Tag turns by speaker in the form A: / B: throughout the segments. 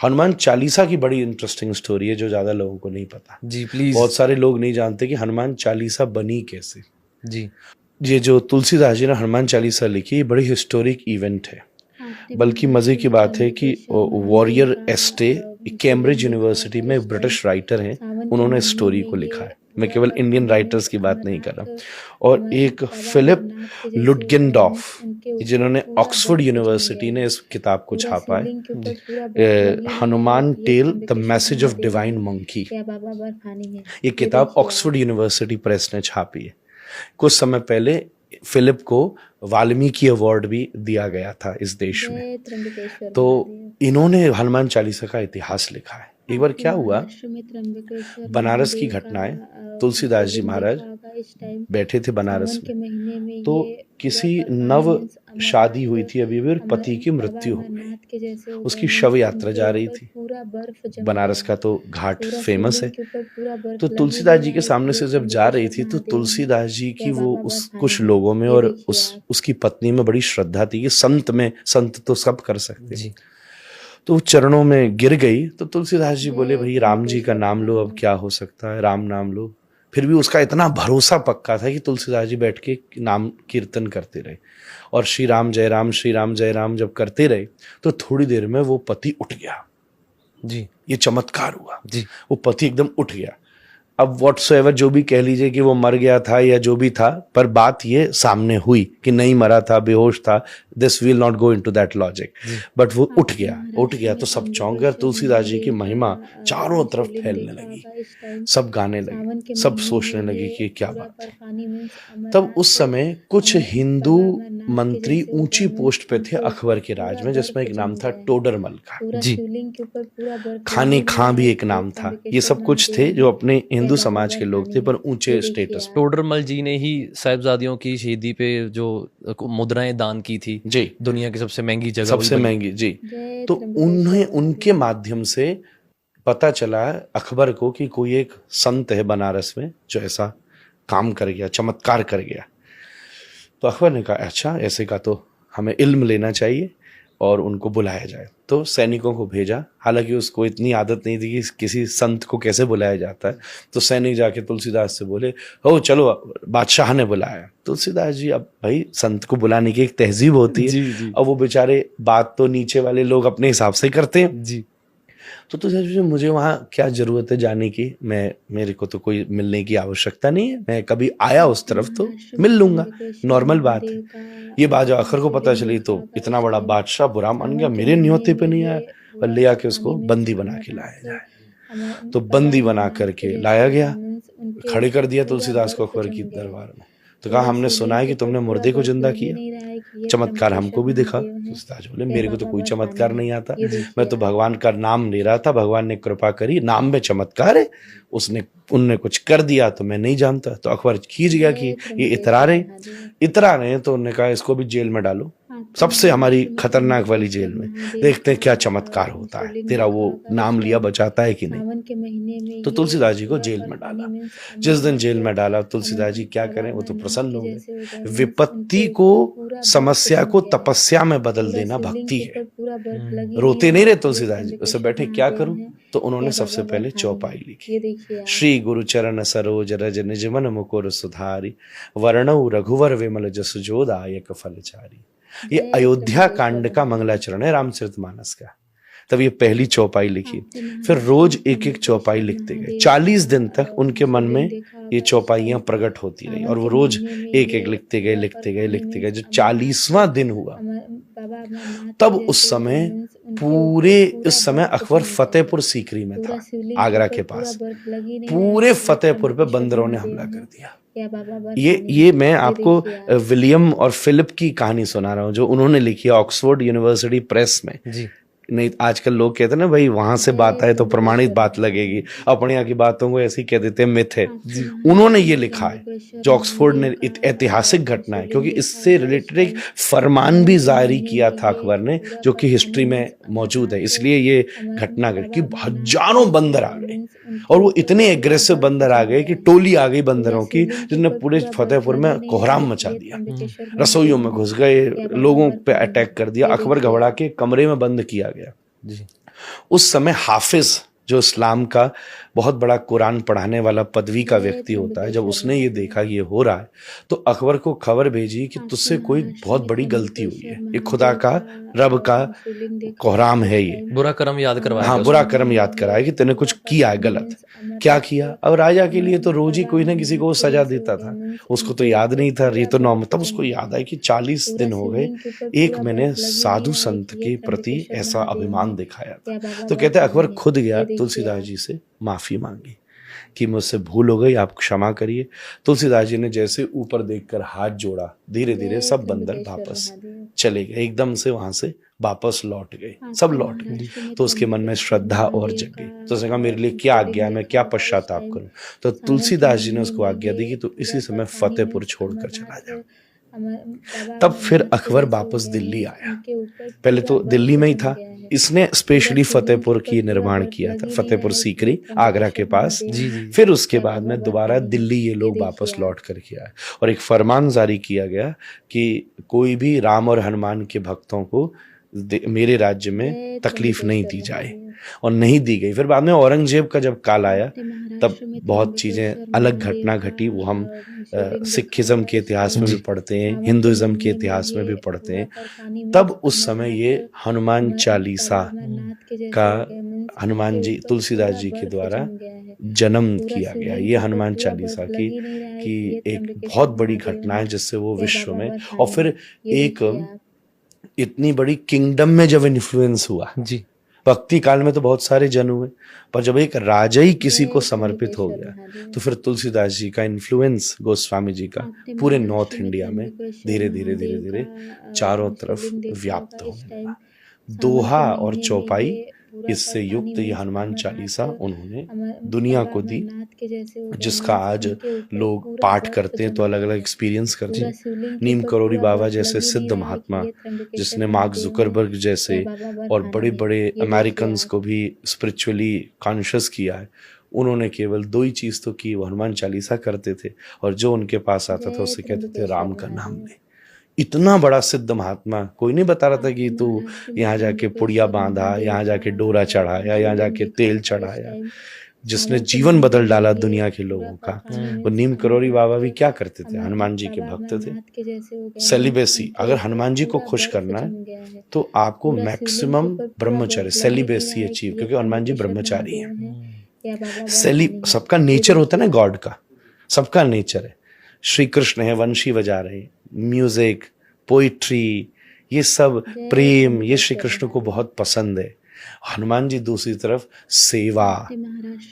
A: हनुमान चालीसा की बड़ी interesting story है जो ज़्यादा लोगों को नहीं पता।
B: जी प्लीज।
A: बहुत सारे लोग नहीं जानते कि हनुमान चालीसा बनी कैसे।
B: जी
A: ये जो तुलसीदास जी ने हनुमान चालीसा लिखी, ये बड़ी हिस्टोरिक इवेंट है। बल्कि मज़े की बात है कि वॉरियर एस्टे कैम्ब्रिज यूनिवर्सिटी में एक ब्रिटिश राइटर हैं, उन्होंने स्टोरी को लिखा है। मैं केवल इंडियन राइटर्स की बात नहीं कर रहा। और एक फिलिप लुटगेनडॉफ, जिन्होंने ऑक्सफोर्ड यूनिवर्सिटी ने इस किताब को छापा है, Hanuman tale the message of divine monkey. ये किताब ऑक्सफोर्ड यूनिवर्सिटी प्रेस ने छापी है। कुछ समय पहले फिलिप को वाल्मीकि अवार्ड भी दिया गया था इस देश में। तो इन्होंने हनुमान चालीसा का इतिहास लिखा है। एक बार क्या हुआ, बनारस की घटनाएं, तुलसीदास जी महाराज बैठे थे बनारस में, तो किसी नव शादी हुई थी अभी भी और पति की मृत्यु हो गई। उसकी शव यात्रा जा रही थी। बनारस का तो घाट फेमस है। तो तुलसीदास जी के सामने से जब जा रही थी तो तुलसीदास जी की वो उस कुछ लोगों में और उसकी पत्नी में बड़ी श्रद्धा थी कि संत तो सब कर सकते हैं। तो वो चरणों में गिर गई। तो तुलसीदास जी बोले, भाई राम जी का नाम लो, अब क्या हो सकता है, राम नाम लो। फिर भी उसका इतना भरोसा पक्का था कि तुलसीदास जी बैठ के नाम कीर्तन करते रहे और श्री राम जय राम जब करते रहे तो थोड़ी देर में वो पति उठ गया।
B: जी,
A: ये चमत्कार हुआ
B: जी।
A: वो पति एकदम उठ गया। अब व्हाटसोएवर जो भी कह लीजिए कि वो मर गया था या जो भी था, पर बात ये सामने हुई कि नहीं मरा था, बेहोश था। This will not go into that logic, but वो उठ गया तो सब चौंक गए। तुलसीदास जी की महिमा चारों तरफ फैलने लगी, सब गाने लगे, सब सोचने लगे कि क्या बात है। तब उस समय कुछ हिंदू मंत्री ऊंची पोस्ट पे थे अकबर के राज में, जिसमें एक नाम था टोडरमल का।
B: जी,
A: खाने खां भी एक नाम था। ये सब कुछ थे जो अपने हिंदू समाज के लोग थे पर ऊंचे स्टेटस।
B: टोडरमल जी ने ही साहिबजादियों की शहीदी पे जो मुद्राएं दान की थी
A: जी,
B: दुनिया की सबसे महंगी जगह,
A: सबसे महंगी। जी, तो उन्हें उनके माध्यम से पता चला अकबर को कि कोई एक संत है बनारस में जो ऐसा काम कर गया, चमत्कार कर गया। तो अकबर ने कहा, अच्छा ऐसे का तो हमें इल्म लेना चाहिए और उनको बुलाया जाए। तो सैनिकों को भेजा। हालांकि उसको इतनी आदत नहीं थी कि किसी संत को कैसे बुलाया जाता है। तो सैनिक जाके तुलसीदास से बोले, हो चलो बादशाह ने बुलाया। तुलसीदास जी, अब भाई संत को बुलाने की एक तहजीब होती है।
B: जी।
A: अब वो बेचारे बात तो नीचे वाले लोग अपने हिसाब से करते हैं।
B: जी।
A: तो तुलसीदास जी, मुझे वहाँ क्या जरूरत है जाने की, मेरे को तो कोई मिलने की आवश्यकता नहीं है, मैं कभी आया उस तरफ तो मिल लूंगा, नॉर्मल बात है। ये बात जब अकबर को पता चली तो इतना बड़ा बादशाह बुरा मान गया, मेरे न्योते पे नहीं आया, और ले आके उसको बंदी बना के लाया जाए। तो बंदी बना करके लाया गया, खड़े कर दिया तुलसीदास को अकबर की दरबार में। तो कहा, हमने सुना है कि तुमने मुर्दे को जिंदा किया, चमत्कार हमको भी दिखा। तुलसीदास बोले, मेरे को तो कोई चमत्कार नहीं आता, मैं तो भगवान का नाम ले रहा था, भगवान ने कृपा करी, नाम में चमत्कार है, उनने कुछ कर दिया तो मैं नहीं जानता। तो अकबर खींच गया कि ये इतरा रहे, तो उन्होंने कहा इसको भी जेल में डालो, सबसे हमारी खतरनाक वाली जेल में, देखते हैं क्या चमत्कार होता है, तेरा वो नाम लिया बचाता है कि नहीं। तो तुलसीदास जी को जेल में डाला। जिस दिन जेल में डाला, तुलसीदास जी क्या करें, वो तो प्रसन्न हो गए। विपत्ति को, समस्या को तपस्या में बदल देना भक्ति है। रोते नहीं रहे तुलसीदास जी, उसे बैठे क्या करूं, तो उन्होंने सबसे पहले चौपाई लिखी, श्री गुरु चरण सरोज रज निज मन मुकुर सुधारी, वर्णौ रघुवर विमल जसु जो दायक फलचारी। ये अयोध्या कांड का मंगलाचरण है, रामचरितमानस का। तब ये पहली चौपाई लिखी, फिर रोज एक एक चौपाई लिखते गए। 40 दिन तक उनके मन में ये चौपाइयां प्रकट होती रही और वो रोज एक एक लिखते गए। जब 40वां दिन हुआ, तब उस समय अकबर फतेहपुर सीकरी में था, आगरा के पास। पूरे फतेहपुर पे बंदरों ने हमला कर दिया। ये मैं आपको विलियम और फिलिप की कहानी सुना रहा हूँ, जो उन्होंने लिखी है ऑक्सफोर्ड यूनिवर्सिटी प्रेस में। जी। नहीं, आजकल लोग कहते हैं ना, भाई वहां से बात आए तो प्रमाणित बात लगेगी, अपने यहाँ की बातों को ऐसे ही कह देते हैं, मिथ है। उन्होंने ये लिखा है जो ऑक्सफोर्ड ने, ऐतिहासिक घटना है, क्योंकि इससे रिलेटेड एक फरमान भी जारी किया था अकबर ने, जो कि हिस्ट्री में मौजूद है। इसलिए ये घटना घटी कि हजारों बंदर आ गए, और वो इतने एग्रेसिव बंदर आ गए कि टोली आ गई बंदरों की, जिसने पूरे फतेहपुर में कोहराम मचा दिया। रसोइयों में घुस गए, लोगों पे अटैक कर दिया। अकबर घबरा के कमरे में बंद किया गया। जी। उस समय हाफिज जो इस्लाम का बहुत बड़ा कुरान पढ़ाने वाला पदवी का व्यक्ति होता है, जब उसने ये देखा कि ये हो रहा है तो अकबर को खबर भेजी कि तुझसे कोई बहुत बड़ी गलती हुई है, ये खुदा का, रब का कोहराम है, ये
B: बुरा कर्म याद करवाया
A: हाँ
B: गया
A: बुरा कर्म याद कराया कि तूने कुछ किया है गलत। क्या किया? अब राजा के लिए तो रोज ही कोई ना किसी को सजा देता था, उसको तो याद नहीं था, ये तो नॉर्मल। तब उसको याद आया कि 40 दिन हो गए, एक मैंने साधु संत के प्रति ऐसा अभिमान दिखाया था। तो कहते हैं अकबर खुद गया तुलसीदास जी से माफी मांगी कि मुझसे भूल हो गई, आप क्षमा करिए। तुलसीदास जी ने जैसे ऊपर देखकर हाथ जोड़ा, धीरे धीरे सब बंदर वापस चले गए, एकदम से वहां से वापस लौट गए, सब लौट गए। तो उसके मन में श्रद्धा और जग गई, तो उसने कहा मेरे लिए क्या आज्ञा है, मैं क्या पश्चाताप करूं। तो तुलसीदास जी ने उसको आज्ञा दी कि तू इसी समय फतेहपुर छोड़कर चला जा। तब फिर अकबर वापस दिल्ली आया, पहले तो दिल्ली में ही था, इसने स्पेशली फतेहपुर की निर्माण किया था, फतेहपुर सीकरी आगरा के पास। फिर उसके बाद में दोबारा दिल्ली ये लोग वापस लौट करके आए और एक फरमान जारी किया गया कि कोई भी राम और हनुमान के भक्तों को मेरे राज्य में तकलीफ नहीं दी जाए, और नहीं दी गई। फिर बाद में औरंगजेब का जब काल आया तब बहुत चीजें अलग घटना घटी, वो हम सिखिज्म के इतिहास में भी पढ़ते हैं, हिंदुइज्म के इतिहास में भी पढ़ते हैं। तब उस समय ये हनुमान चालीसा का हनुमान जी तुलसीदास जी के द्वारा जन्म किया गया। ये हनुमान चालीसा की एक बहुत बड़ी घटना है जिससे वो विश्व में, और फिर एक इतनी बड़ी किंगडम में जब इन्फ्लुएंस हुआ जी। भक्ति काल में तो बहुत सारे जन हुए, पर जब एक राजा ही किसी को समर्पित हो गया तो फिर तुलसीदास जी का इन्फ्लुएंस, गोस्वामी जी का, पूरे नॉर्थ इंडिया में धीरे धीरे धीरे धीरे चारों तरफ व्याप्त होने लगा। दोहा और चौपाई इससे युक्त ये हनुमान चालीसा उन्होंने दुनिया को दी, जिसका आज लोग पाठ करते हैं तो अलग अलग एक्सपीरियंस करते हैं। नीम करोड़ी बाबा जैसे सिद्ध महात्मा, जिसने मार्क जुकरबर्ग जैसे और बड़े बड़े अमेरिकन्स को भी स्पिरिचुअली कॉन्शियस किया है, उन्होंने केवल 2 ही चीज तो की, वो हनुमान चालीसा करते थे और जो उनके पास आता था उससे कहते थे राम का नाम ले। इतना बड़ा सिद्ध महात्मा, कोई नहीं बता रहा था कि तू यहाँ जाके पुड़िया बांधा, यहाँ जाके डोरा चढ़ाया, यहाँ जाके तेल चढ़ाया, जिसने जीवन बदल डाला दुनिया के लोगों का। वो नीम करोड़ी बाबा भी क्या करते थे, हनुमान जी के भक्त थे। सेलिबेसी, अगर हनुमान जी को खुश करना है तो आपको मैक्सिमम ब्रह्मचर्य, सेलिबेसी अचीव, क्योंकि हनुमान जी ब्रह्मचारी हैं। सबका नेचर होता है ना, गॉड का सबका नेचर है। श्री कृष्ण है, वंशी बजा रहे, म्यूजिक, पोइट्री, ये सब प्रेम, ये श्री कृष्ण को बहुत पसंद है। हनुमान जी दूसरी तरफ सेवा,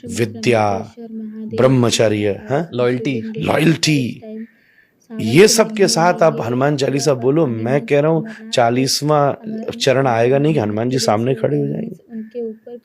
A: विद्या, ब्रह्मचर्य, लॉयल्टी, ये सब के साथ आप हनुमान चालीसा बोलो। मैं कह रहा हूँ 40वां चरण आएगा नहीं कि हनुमान जी सामने खड़े हो जाएंगे।